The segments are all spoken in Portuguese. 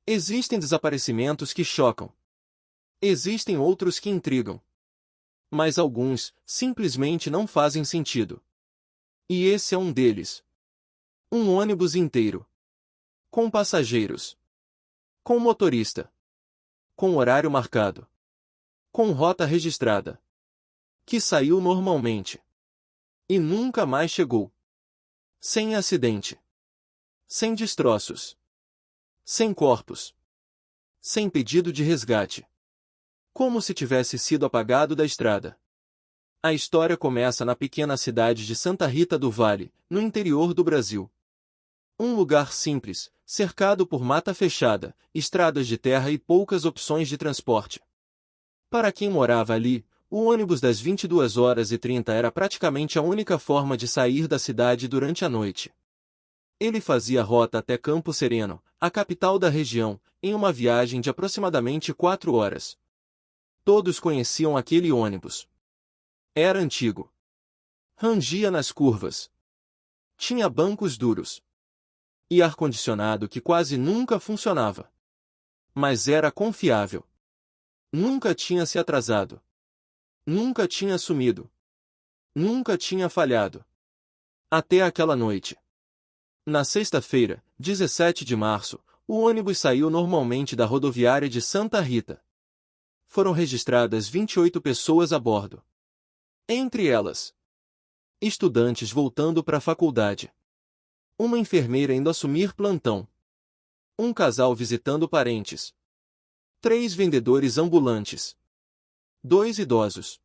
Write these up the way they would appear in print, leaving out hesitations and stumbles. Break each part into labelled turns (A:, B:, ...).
A: Existem desaparecimentos que chocam. Existem outros que intrigam. Mas alguns, simplesmente não fazem sentido. E esse é um deles. Um ônibus inteiro. Com passageiros. Com motorista. Com horário marcado. Com rota registrada. Que saiu normalmente. E nunca mais chegou. Sem acidente. Sem destroços. Sem corpos. Sem pedido de resgate. Como se tivesse sido apagado da estrada. A história começa na pequena cidade de Santa Rita do Vale, no interior do Brasil. Um lugar simples, cercado por mata fechada, estradas de terra e poucas opções de transporte. Para quem morava ali, o ônibus das 22h30 era praticamente a única forma de sair da cidade durante a noite. Ele fazia rota até Campo Sereno, a capital da região, em uma viagem de aproximadamente 4 horas. Todos conheciam aquele ônibus. Era antigo. Rangia nas curvas. Tinha bancos duros. E ar-condicionado que quase nunca funcionava. Mas era confiável. Nunca tinha se atrasado. Nunca tinha sumido. Nunca tinha falhado. Até aquela noite. Na sexta-feira, 17 de março, o ônibus saiu normalmente da rodoviária de Santa Rita. Foram registradas 28 pessoas a bordo. Entre elas, estudantes voltando para a faculdade. Uma enfermeira indo assumir plantão. Um casal visitando parentes. 3 vendedores ambulantes. 2 idosos.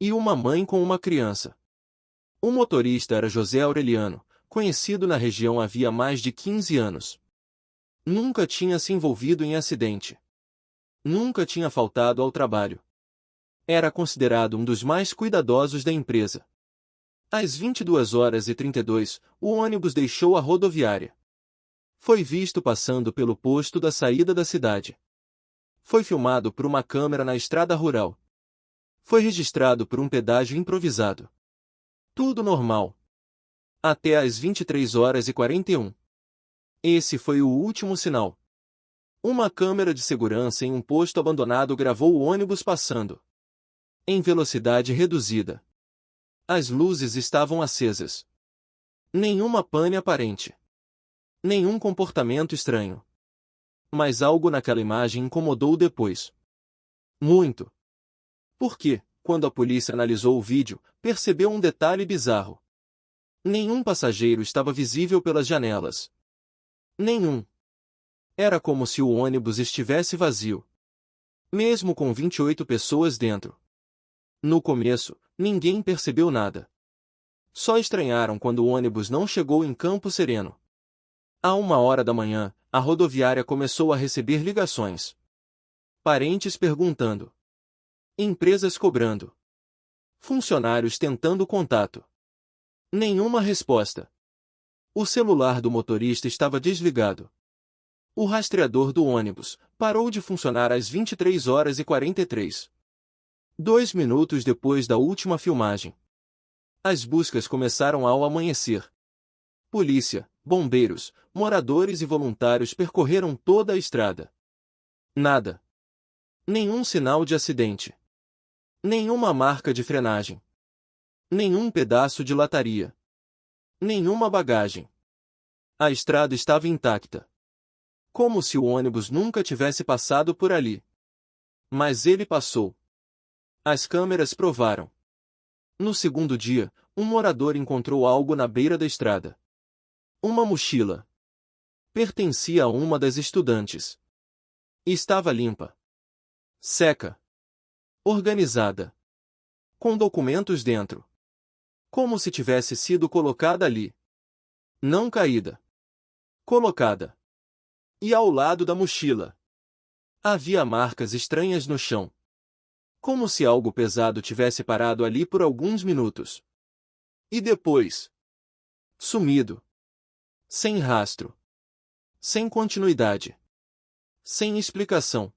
A: E uma mãe com uma criança. O motorista era José Aureliano, conhecido na região havia mais de 15 anos. Nunca tinha se envolvido em acidente. Nunca tinha faltado ao trabalho. Era considerado um dos mais cuidadosos da empresa. Às 22h32, o ônibus deixou a rodoviária. Foi visto passando pelo posto da saída da cidade. Foi filmado por uma câmera na estrada rural. Foi registrado por um pedágio improvisado. Tudo normal. Até às 23h41. Esse foi o último sinal. Uma câmera de segurança em um posto abandonado gravou o ônibus passando. Em velocidade reduzida. As luzes estavam acesas. Nenhuma pane aparente. Nenhum comportamento estranho. Mas algo naquela imagem incomodou depois. Muito. Porque, quando a polícia analisou o vídeo, percebeu um detalhe bizarro. Nenhum passageiro estava visível pelas janelas. Nenhum. Era como se o ônibus estivesse vazio. Mesmo com 28 pessoas dentro. No começo, ninguém percebeu nada. Só estranharam quando o ônibus não chegou em Campo Sereno. À 1h da manhã, a rodoviária começou a receber ligações. Parentes perguntando. Empresas cobrando. Funcionários tentando contato. Nenhuma resposta. O celular do motorista estava desligado. O rastreador do ônibus parou de funcionar às 23h43. 2 minutos depois da última filmagem. As buscas começaram ao amanhecer. Polícia, bombeiros, moradores e voluntários percorreram toda a estrada. Nada. Nenhum sinal de acidente. Nenhuma marca de frenagem. Nenhum pedaço de lataria. Nenhuma bagagem. A estrada estava intacta. Como se o ônibus nunca tivesse passado por ali. Mas ele passou. As câmeras provaram. No segundo dia, um morador encontrou algo na beira da estrada. Uma mochila. Pertencia a uma das estudantes. Estava limpa. Seca. Organizada. Com documentos dentro. Como se tivesse sido colocada ali. Não caída. Colocada. E ao lado da mochila. Havia marcas estranhas no chão. Como se algo pesado tivesse parado ali por alguns minutos. E depois? Sumido. Sem rastro. Sem continuidade. Sem explicação.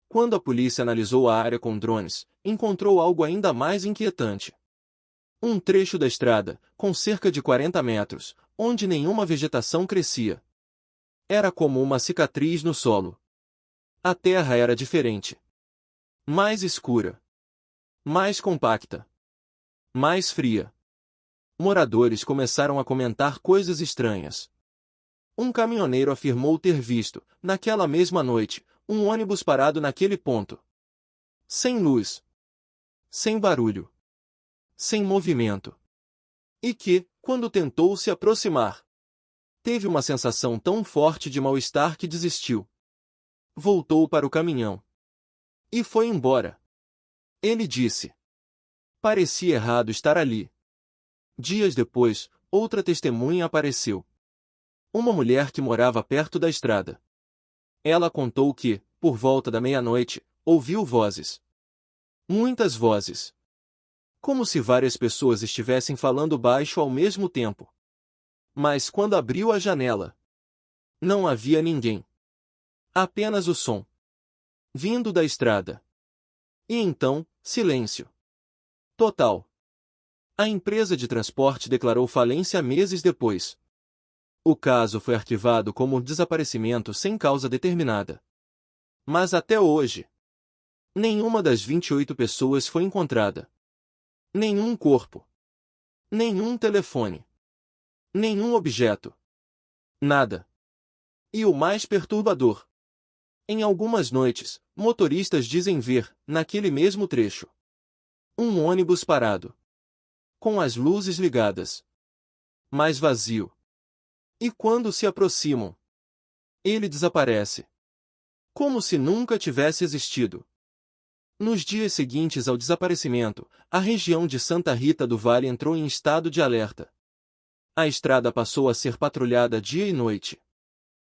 A: Quando a polícia analisou a área com drones, encontrou algo ainda mais inquietante. Um trecho da estrada, com cerca de 40 metros, onde nenhuma vegetação crescia. Era como uma cicatriz no solo. A terra era diferente. Mais escura. Mais compacta. Mais fria. Moradores começaram a comentar coisas estranhas. Um caminhoneiro afirmou ter visto, naquela mesma noite, um ônibus parado naquele ponto. Sem luz. Sem barulho. Sem movimento. E que, quando tentou se aproximar, teve uma sensação tão forte de mal-estar que desistiu. Voltou para o caminhão. E foi embora. Ele disse. Parecia errado estar ali. Dias depois, outra testemunha apareceu. Uma mulher que morava perto da estrada. Ela contou que, por volta da meia-noite, ouviu vozes. Muitas vozes. Como se várias pessoas estivessem falando baixo ao mesmo tempo. Mas quando abriu a janela, não havia ninguém. Apenas o som. Vindo da estrada. E então, silêncio. Total. A empresa de transporte declarou falência meses depois. O caso foi arquivado como desaparecimento sem causa determinada. Mas até hoje, nenhuma das 28 pessoas foi encontrada. Nenhum corpo. Nenhum telefone. Nenhum objeto. Nada. E o mais perturbador. Em algumas noites, motoristas dizem ver, naquele mesmo trecho, um ônibus parado. Com as luzes ligadas. Mas vazio. E quando se aproximam, ele desaparece. Como se nunca tivesse existido. Nos dias seguintes ao desaparecimento, a região de Santa Rita do Vale entrou em estado de alerta. A estrada passou a ser patrulhada dia e noite.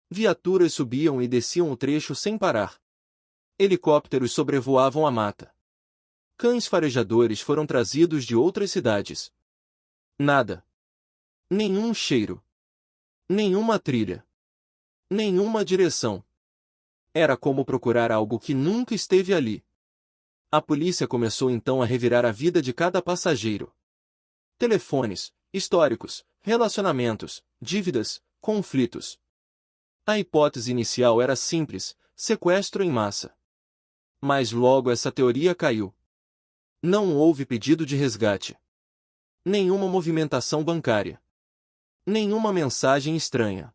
A: Viaturas subiam e desciam o trecho sem parar. Helicópteros sobrevoavam a mata. Cães farejadores foram trazidos de outras cidades. Nada. Nenhum cheiro. Nenhuma trilha. Nenhuma direção. Era como procurar algo que nunca esteve ali. A polícia começou então a revirar a vida de cada passageiro. Telefones, históricos, relacionamentos, dívidas, conflitos. A hipótese inicial era simples, sequestro em massa. Mas logo essa teoria caiu. Não houve pedido de resgate. Nenhuma movimentação bancária. Nenhuma mensagem estranha.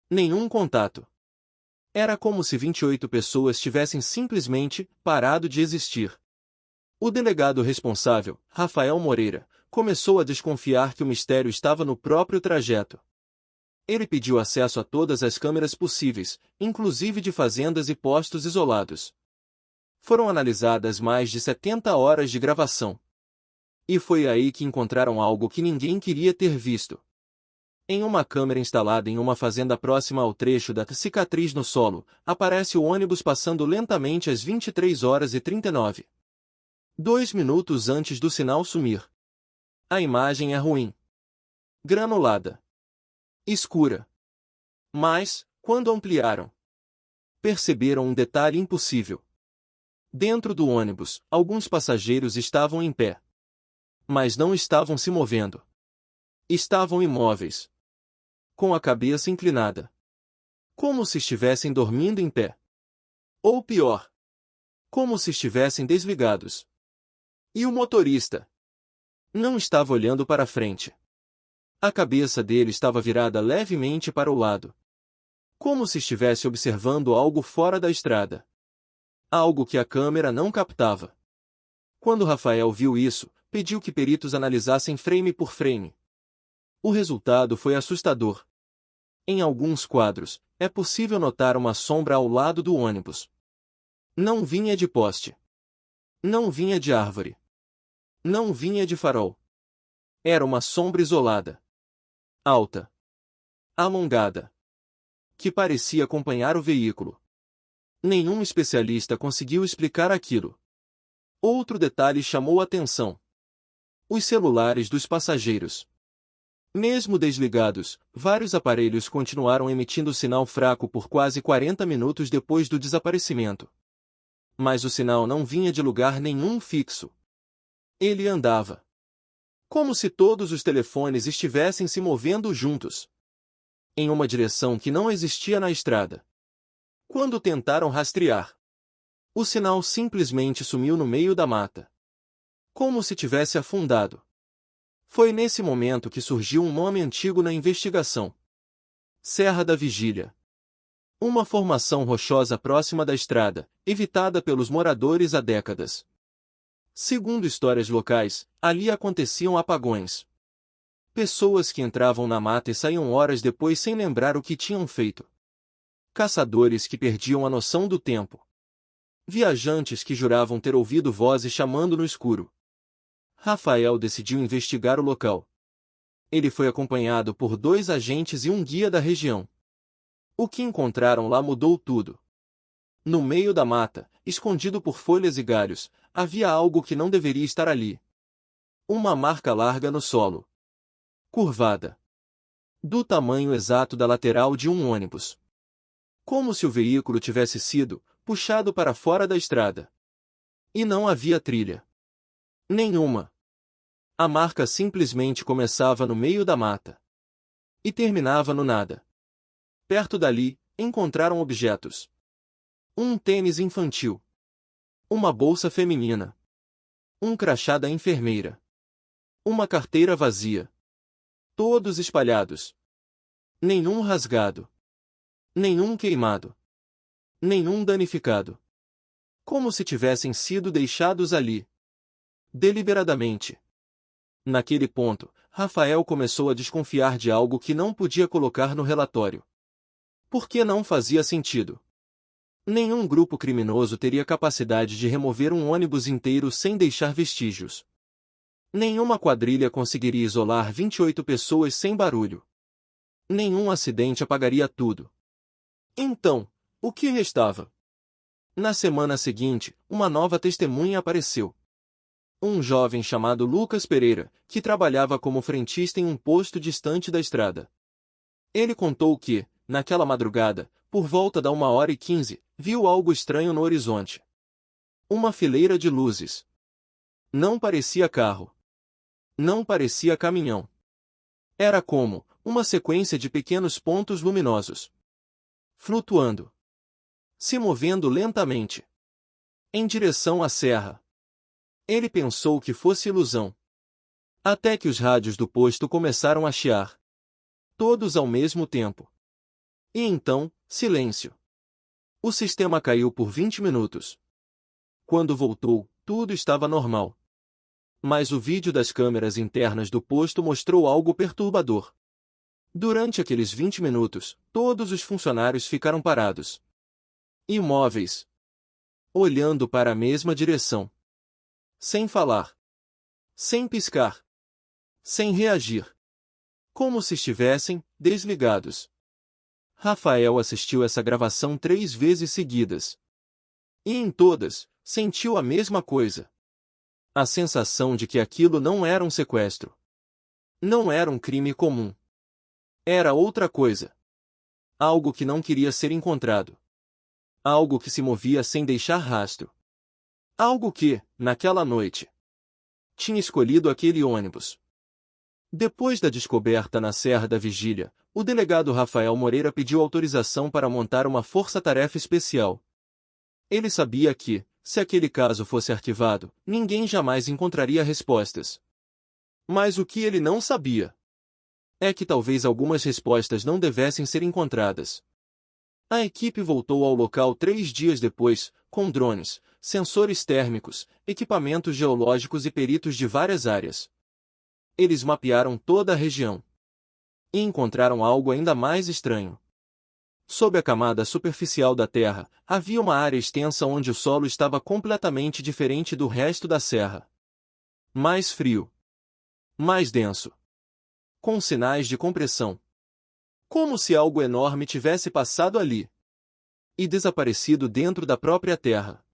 A: Nenhum contato. Era como se 28 pessoas tivessem simplesmente parado de existir. O delegado responsável, Rafael Moreira, começou a desconfiar que o mistério estava no próprio trajeto. Ele pediu acesso a todas as câmeras possíveis, inclusive de fazendas e postos isolados. Foram analisadas mais de 70 horas de gravação. E foi aí que encontraram algo que ninguém queria ter visto. Em uma câmera instalada em uma fazenda próxima ao trecho da cicatriz no solo, aparece o ônibus passando lentamente às 23h39. 2 minutos antes do sinal sumir. A imagem é ruim. Granulada. Escura. Mas, quando ampliaram, perceberam um detalhe impossível. Dentro do ônibus, alguns passageiros estavam em pé. Mas não estavam se movendo. Estavam imóveis. Com a cabeça inclinada. Como se estivessem dormindo em pé. Ou pior. Como se estivessem desligados. E o motorista? Não estava olhando para frente. A cabeça dele estava virada levemente para o lado. Como se estivesse observando algo fora da estrada. Algo que a câmera não captava. Quando Rafael viu isso, pediu que peritos analisassem frame por frame. O resultado foi assustador. Em alguns quadros, é possível notar uma sombra ao lado do ônibus. Não vinha de poste. Não vinha de árvore. Não vinha de farol. Era uma sombra isolada. Alta. Alongada. Que parecia acompanhar o veículo. Nenhum especialista conseguiu explicar aquilo. Outro detalhe chamou a atenção. Os celulares dos passageiros. Mesmo desligados, vários aparelhos continuaram emitindo sinal fraco por quase 40 minutos depois do desaparecimento. Mas o sinal não vinha de lugar nenhum fixo. Ele andava. Como se todos os telefones estivessem se movendo juntos. em uma direção que não existia na estrada. Quando tentaram rastrear, o sinal simplesmente sumiu no meio da mata, como se tivesse afundado. Foi nesse momento que surgiu um nome antigo na investigação: Serra da Vigília. Uma formação rochosa próxima da estrada, evitada pelos moradores há décadas. Segundo histórias locais, ali aconteciam apagões. Pessoas que entravam na mata e saíam horas depois sem lembrar o que tinham feito. Caçadores que perdiam a noção do tempo. Viajantes que juravam ter ouvido vozes chamando no escuro. Rafael decidiu investigar o local. Ele foi acompanhado por 2 agentes e um guia da região. O que encontraram lá mudou tudo. No meio da mata, escondido por folhas e galhos, havia algo que não deveria estar ali. Uma marca larga no solo, curvada, do tamanho exato da lateral de um ônibus. Como se o veículo tivesse sido puxado para fora da estrada. E não havia trilha nenhuma. A marca simplesmente começava no meio da mata e terminava no nada. Perto dali, encontraram objetos. Um tênis infantil. Uma bolsa feminina. Um crachá da enfermeira. Uma carteira vazia. Todos espalhados. Nenhum rasgado. Nenhum queimado. Nenhum danificado. Como se tivessem sido deixados ali, deliberadamente. Naquele ponto, Rafael começou a desconfiar de algo que não podia colocar no relatório. Porque não fazia sentido. Nenhum grupo criminoso teria capacidade de remover um ônibus inteiro sem deixar vestígios. Nenhuma quadrilha conseguiria isolar 28 pessoas sem barulho. Nenhum acidente apagaria tudo. Então, o que restava? Na semana seguinte, uma nova testemunha apareceu. Um jovem chamado Lucas Pereira, que trabalhava como frentista em um posto distante da estrada. Ele contou que, naquela madrugada, por volta da 1h15, viu algo estranho no horizonte. Uma fileira de luzes. Não parecia carro. Não parecia caminhão. Era como uma sequência de pequenos pontos luminosos, flutuando, se movendo lentamente em direção à serra. Ele pensou que fosse ilusão. Até que os rádios do posto começaram a chiar. Todos ao mesmo tempo. E então, silêncio. O sistema caiu por 20 minutos. Quando voltou, tudo estava normal. Mas o vídeo das câmeras internas do posto mostrou algo perturbador. Durante aqueles 20 minutos, todos os funcionários ficaram parados, imóveis, olhando para a mesma direção. Sem falar. Sem piscar. Sem reagir. Como se estivessem desligados. Rafael assistiu essa gravação 3 vezes seguidas. E em todas, sentiu a mesma coisa. A sensação de que aquilo não era um sequestro. Não era um crime comum. Era outra coisa. Algo que não queria ser encontrado. Algo que se movia sem deixar rastro. Algo que, naquela noite, tinha escolhido aquele ônibus. Depois da descoberta na Serra da Vigília, o delegado Rafael Moreira pediu autorização para montar uma força-tarefa especial. Ele sabia que, se aquele caso fosse arquivado, ninguém jamais encontraria respostas. Mas o que ele não sabia é que talvez algumas respostas não devessem ser encontradas. A equipe voltou ao local 3 dias depois, com drones, sensores térmicos, equipamentos geológicos e peritos de várias áreas. Eles mapearam toda a região. E encontraram algo ainda mais estranho. Sob a camada superficial da terra, havia uma área extensa onde o solo estava completamente diferente do resto da serra. Mais frio. Mais denso. Com sinais de compressão. Como se algo enorme tivesse passado ali e desaparecido dentro da própria terra.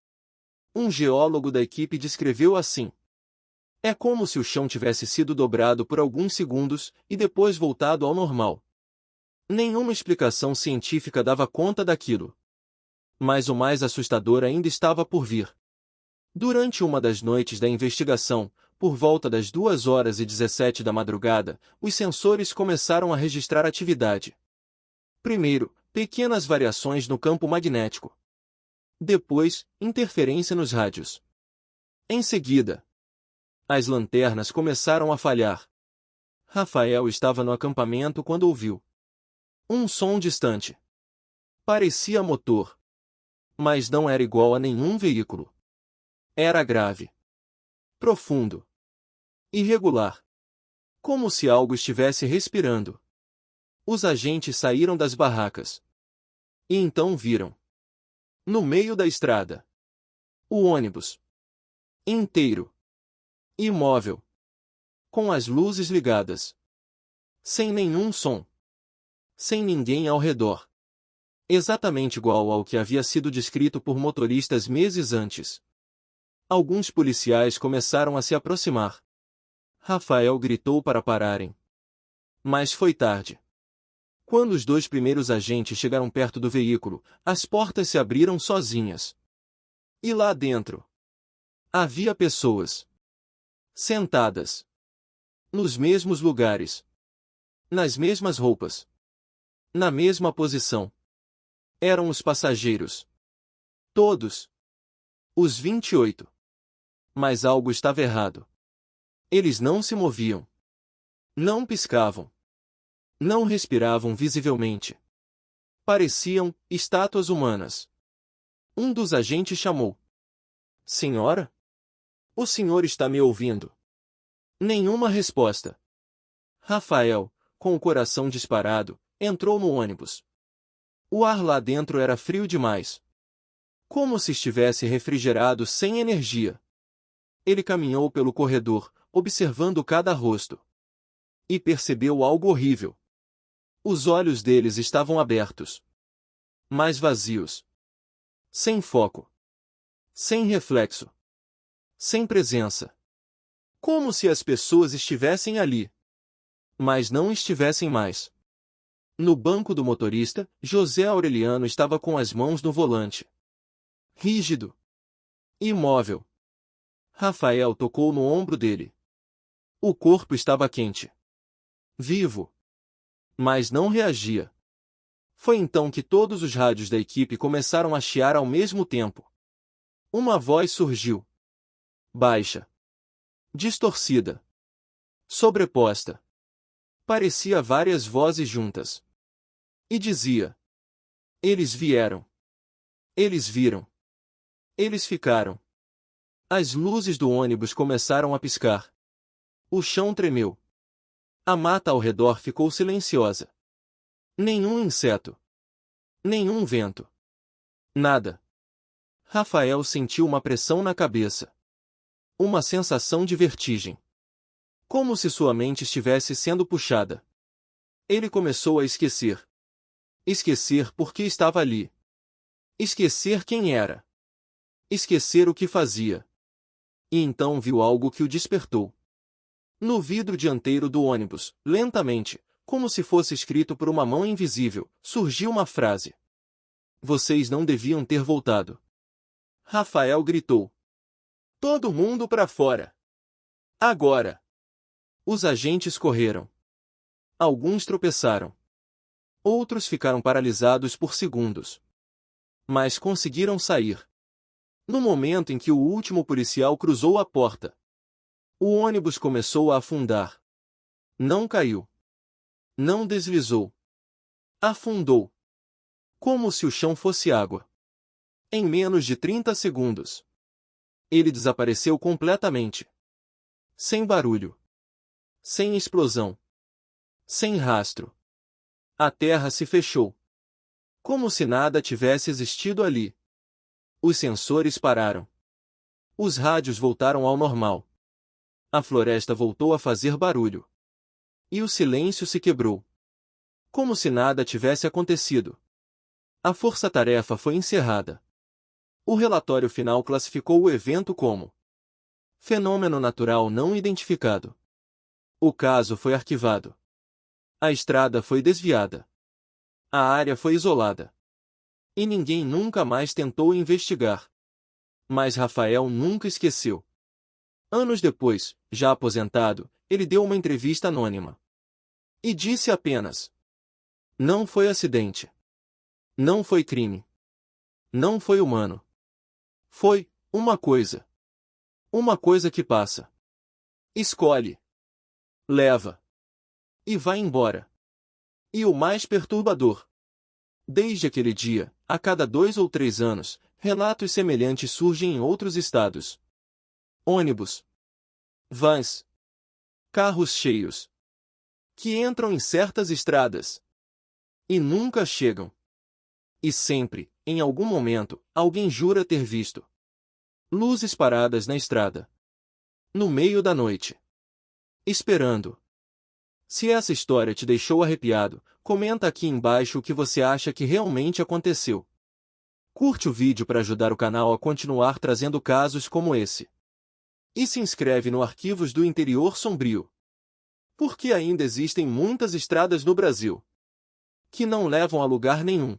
A: Um geólogo da equipe descreveu assim: é como se o chão tivesse sido dobrado por alguns segundos e depois voltado ao normal. Nenhuma explicação científica dava conta daquilo. Mas o mais assustador ainda estava por vir. Durante uma das noites da investigação, por volta das 2h17 da madrugada, os sensores começaram a registrar atividade. Primeiro, pequenas variações no campo magnético. Depois, interferência nos rádios. Em seguida, as lanternas começaram a falhar. Rafael estava no acampamento quando ouviu um som distante. Parecia motor, mas não era igual a nenhum veículo. Era grave, profundo, irregular, como se algo estivesse respirando. Os agentes saíram das barracas. E então viram, no meio da estrada, o ônibus inteiro, imóvel, com as luzes ligadas, sem nenhum som, sem ninguém ao redor. Exatamente igual ao que havia sido descrito por motoristas meses antes. Alguns policiais começaram a se aproximar. Rafael gritou para pararem. Mas foi tarde. Quando os dois primeiros agentes chegaram perto do veículo, as portas se abriram sozinhas. E lá dentro havia pessoas sentadas nos mesmos lugares, nas mesmas roupas, na mesma posição. Eram os passageiros. Todos. Os 28. Mas algo estava errado. Eles não se moviam. Não piscavam. Não respiravam visivelmente. Pareciam estátuas humanas. Um dos agentes chamou. Senhora? O senhor está me ouvindo? Nenhuma resposta. Rafael, com o coração disparado, entrou no ônibus. O ar lá dentro era frio demais. Como se estivesse refrigerado sem energia. Ele caminhou pelo corredor, observando cada rosto. E percebeu algo horrível. Os olhos deles estavam abertos. Mas vazios. Sem foco. Sem reflexo. Sem presença. Como se as pessoas estivessem ali. Mas não estivessem mais. No banco do motorista, José Aureliano estava com as mãos no volante. Rígido. Imóvel. Rafael tocou no ombro dele. O corpo estava quente. Vivo. Mas não reagia. Foi então que todos os rádios da equipe começaram a chiar ao mesmo tempo. Uma voz surgiu. Baixa. Distorcida. Sobreposta. Parecia várias vozes juntas. E dizia: eles vieram. Eles viram. Eles ficaram. As luzes do ônibus começaram a piscar. O chão tremeu. A mata ao redor ficou silenciosa. Nenhum inseto. Nenhum vento. Nada. Rafael sentiu uma pressão na cabeça. Uma sensação de vertigem. Como se sua mente estivesse sendo puxada. Ele começou a esquecer. Esquecer por que estava ali. Esquecer quem era. Esquecer o que fazia. E então viu algo que o despertou. No vidro dianteiro do ônibus, lentamente, como se fosse escrito por uma mão invisível, surgiu uma frase. Vocês não deviam ter voltado. Rafael gritou. Todo mundo para fora. Agora. Os agentes correram. Alguns tropeçaram. Outros ficaram paralisados por segundos. Mas conseguiram sair. No momento em que o último policial cruzou a porta, o ônibus começou a afundar. Não caiu. Não deslizou. Afundou. Como se o chão fosse água. Em menos de 30 segundos. Ele desapareceu completamente. Sem barulho. Sem explosão. Sem rastro. A terra se fechou. Como se nada tivesse existido ali. Os sensores pararam. Os rádios voltaram ao normal. A floresta voltou a fazer barulho. E o silêncio se quebrou. Como se nada tivesse acontecido. A força-tarefa foi encerrada. O relatório final classificou o evento como fenômeno natural não identificado. O caso foi arquivado. A estrada foi desviada. A área foi isolada. E ninguém nunca mais tentou investigar. Mas Rafael nunca esqueceu. Anos depois, já aposentado, ele deu uma entrevista anônima. E disse apenas: Não foi acidente. Não foi crime. Não foi humano. Foi uma coisa. Uma coisa que passa. Escolhe. Leva. E vai embora. E o mais perturbador. Desde aquele dia, a cada 2 ou 3 anos, relatos semelhantes surgem em outros estados. Ônibus. Vans. Carros cheios. Que entram em certas estradas. E nunca chegam. E sempre, em algum momento, alguém jura ter visto luzes paradas na estrada. No meio da noite. Esperando. Se essa história te deixou arrepiado, comenta aqui embaixo o que você acha que realmente aconteceu. Curte o vídeo para ajudar o canal a continuar trazendo casos como esse. E se inscreve no Arquivos do Interior Sombrio. Porque ainda existem muitas estradas no Brasil que não levam a lugar nenhum.